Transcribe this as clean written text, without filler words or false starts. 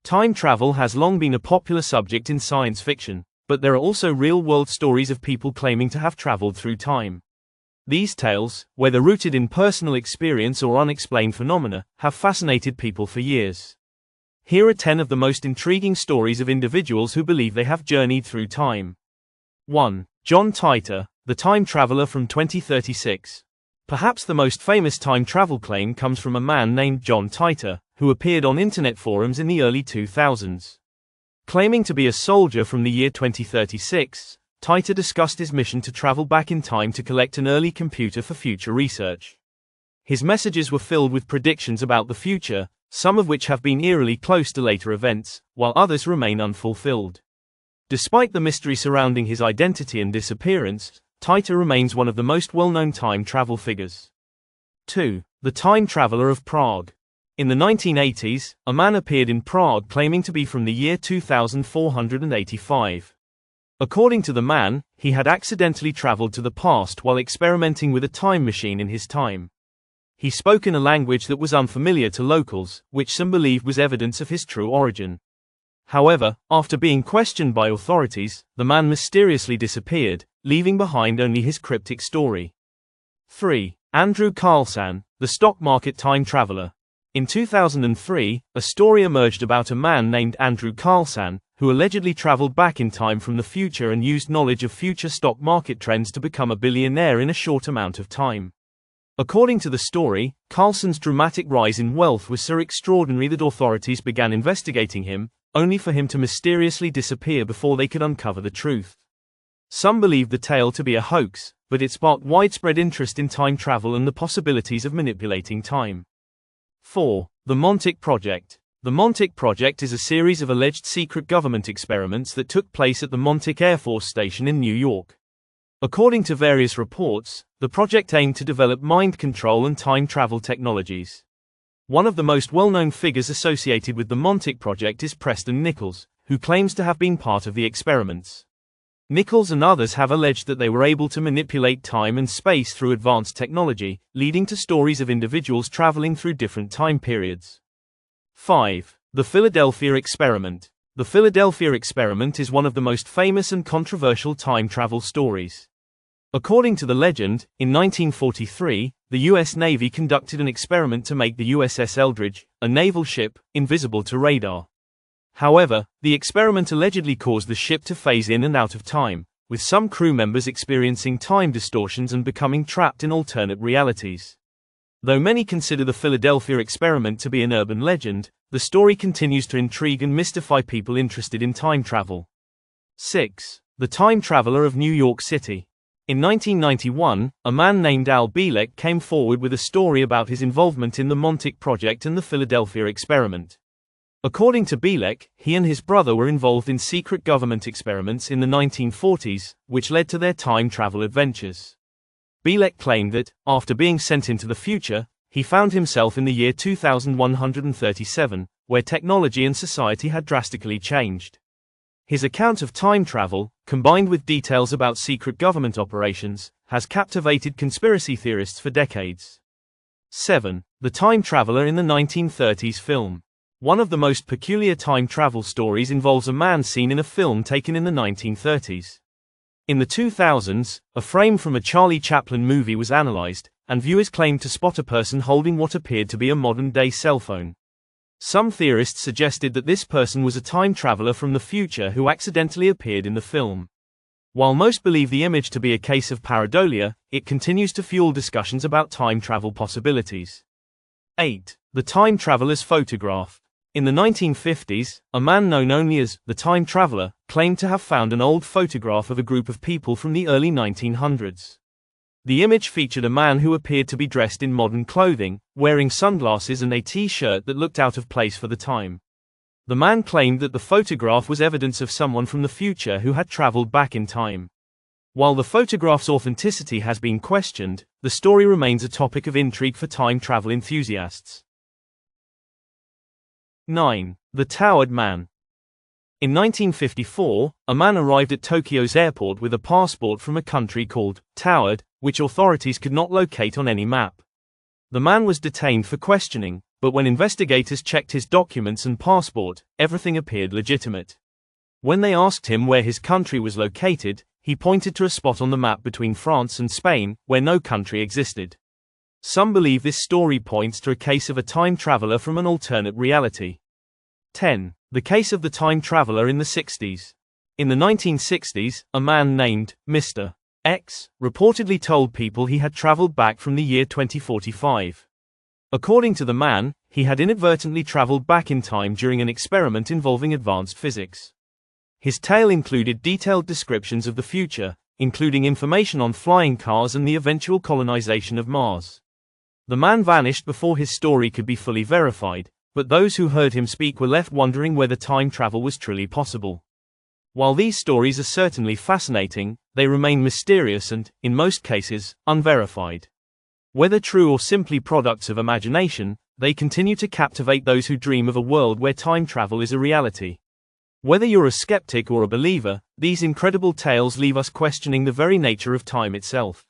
Time travel has long been a popular subject in science fiction, but there are also real-world stories of people claiming to have traveled through time. These tales, whether rooted in personal experience or unexplained phenomena, have fascinated people for years. Here are 10 of the most intriguing stories of individuals who believe they have journeyed through time. 1. John Titor, the time traveler from 2036. Perhaps the most famous time travel claim comes from a man named John Titor, who appeared on internet forums in the early 2000s. Claiming to be a soldier from the year 2036, Titor discussed his mission to travel back in time to collect an early computer for future research. His messages were filled with predictions about the future, some of which have been eerily close to later events, while others remain unfulfilled. Despite the mystery surrounding his identity and disappearance, Titor remains one of the most well-known time travel figures. 2. The Time Traveler of Prague. In the 1980s, a man appeared in Prague claiming to be from the year 2485. According to the man, he had accidentally traveled to the past while experimenting with a time machine in his time. He spoke in a language that was unfamiliar to locals, which some believed was evidence of his true origin. However, after being questioned by authorities, the man mysteriously disappeared, leaving behind only his cryptic story. 3. Andrew Carlson, the stock market time traveler. In 2003, a story emerged about a man named Andrew Carlson, who allegedly traveled back in time from the future and used knowledge of future stock market trends to become a billionaire in a short amount of time. According to the story, Carlson's dramatic rise in wealth was so extraordinary that authorities began investigating him, only for him to mysteriously disappear before they could uncover the truth. Some believed the tale to be a hoax, but it sparked widespread interest in time travel and the possibilities of manipulating time. 4. The Montauk Project. The Montauk Project is a series of alleged secret government experiments that took place at the Montauk Air Force Station in New York. According to various reports, the project aimed to develop mind control and time travel technologies. One of the most well-known figures associated with the Montauk Project is Preston Nichols, who claims to have been part of the experiments. Nichols and others have alleged that they were able to manipulate time and space through advanced technology, leading to stories of individuals traveling through different time periods. 5. The Philadelphia Experiment. The Philadelphia Experiment is one of the most famous and controversial time travel stories. According to the legend, in 1943, the U.S. Navy conducted an experiment to make the USS Eldridge, a naval ship, invisible to radar. However, the experiment allegedly caused the ship to phase in and out of time, with some crew members experiencing time distortions and becoming trapped in alternate realities. Though many consider the Philadelphia Experiment to be an urban legend, the story continues to intrigue and mystify people interested in time travel. 6. The Time Traveler of New York City. In 1991, a man named Al Bielek came forward with a story about his involvement in the Montauk Project and the Philadelphia Experiment. According to Bielek, he and his brother were involved in secret government experiments in the 1940s, which led to their time travel adventures. Bielek claimed that, after being sent into the future, he found himself in the year 2137, where technology and society had drastically changed. His account of time travel, combined with details about secret government operations, has captivated conspiracy theorists for decades. 7. The Time Traveler in the 1930s film. One of the most peculiar time travel stories involves a man seen in a film taken in the 1930s. In the 2000s, a frame from a Charlie Chaplin movie was analyzed, and viewers claimed to spot a person holding what appeared to be a modern-day cell phone. Some theorists suggested that this person was a time traveler from the future who accidentally appeared in the film. While most believe the image to be a case of pareidolia, it continues to fuel discussions about time travel possibilities. 8. The Time Traveler's Photograph. In the 1950s, a man known only as the Time Traveler claimed to have found an old photograph of a group of people from the early 1900s. The image featured a man who appeared to be dressed in modern clothing, wearing sunglasses and a t-shirt that looked out of place for the time. The man claimed that the photograph was evidence of someone from the future who had traveled back in time. While the photograph's authenticity has been questioned, the story remains a topic of intrigue for time travel enthusiasts. 9. The Towered Man. In 1954, a man arrived at Tokyo's airport with a passport from a country called Towered, which authorities could not locate on any map. The man was detained for questioning, But when investigators checked his documents and passport, everything appeared legitimate. When they asked him where his country was located, he pointed to a spot on the map between France and Spain, where no country existed. Some believe this story points to a case of a time traveler from an alternate reality. 10. The case of the time traveler in the 60s. In the 1960s, a man named Mr. X reportedly told people he had traveled back from the year 2045. According to the man, he had inadvertently traveled back in time during an experiment involving advanced physics. His tale included detailed descriptions of the future, including information on flying cars and the eventual colonization of Mars. The man vanished before his story could be fully verified, but those who heard him speak were left wondering whether time travel was truly possible. While these stories are certainly fascinating, they remain mysterious and, in most cases, unverified. Whether true or simply products of imagination, they continue to captivate those who dream of a world where time travel is a reality. Whether you're a skeptic or a believer, these incredible tales leave us questioning the very nature of time itself.